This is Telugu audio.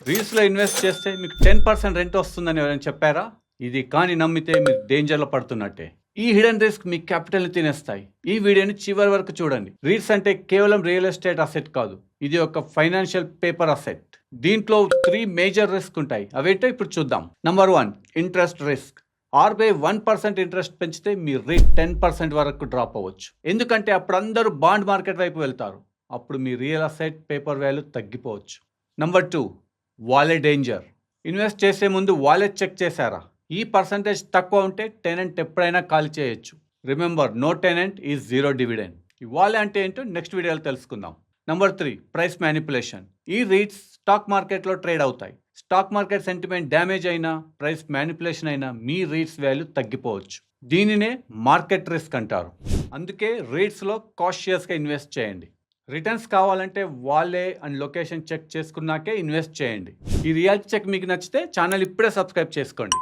రీల్స్లో ఇన్వెస్ట్ చేస్తే మీకు 10% రెంట్ వస్తుందని ఎవరైనా చెప్పారా? ఇది కానీ నమ్మితే మీరు డేంజర్లో పడుతున్నట్టే. ఈ హిడెన్ రిస్క్ మీ క్యాపిటల్ని తినేస్తాయి. ఈ వీడియోని చివరి వరకు చూడండి. రీల్స్ అంటే కేవలం రియల్ ఎస్టేట్ అసెట్ కాదు, ఇది ఒక ఫైనాన్షియల్ పేపర్ అసెట్. దీంట్లో 3 మేజర్ రిస్క్ ఉంటాయి. అవేంటో ఇప్పుడు చూద్దాం. Number 1, interest risk. RBI 1% interest పెంచితే మీ రేట్ 10% వరకు డ్రాప్ అవ్వచ్చు. ఎందుకంటే అప్పుడు అందరూ బాండ్ మార్కెట్ వైపు వెళ్తారు. అప్పుడు మీ రియల్ అసెట్ పేపర్ వాల్యూ తగ్గిపోవచ్చు. Number 2, wallet danger. ఇన్వెస్ట్ చేసే ముందు వాలెట్ చెక్ చేశారా? ఈ పర్సంటేజ్ తక్కువ ఉంటే టెనెంట్ ఎప్పుడైనా ఖాళీ చేయొచ్చు. Remember, no tenant is zero dividend. ఈ వాలెట్ అంటే ఏంటో నెక్స్ట్ వీడియోలో తెలుసుకుందాం. Number 3, price manipulation. ఈ రీట్స్ స్టాక్ మార్కెట్లో ట్రేడ్ అవుతాయి. స్టాక్ మార్కెట్ సెంటిమెంట్ డ్యామేజ్ అయినా, ప్రైస్ మ్యానిపులేషన్ అయినా మీ రీట్స్ వాల్యూ తగ్గిపోవచ్చు. దీనినే మార్కెట్ రిస్క్ అంటారు. అందుకే రీట్స్లో కాషియస్గా ఇన్వెస్ట్ చేయండి. రిటర్న్స్ కావాలంటే వాళ్ళే అండ్ లొకేషన్ చెక్ చేసుకున్నాకే ఇన్వెస్ట్ చేయండి. ఈ రియాలిటీ చెక్ మీకు నచ్చితే ఛానల్ ఇప్పుడే సబ్స్క్రైబ్ చేసుకోండి.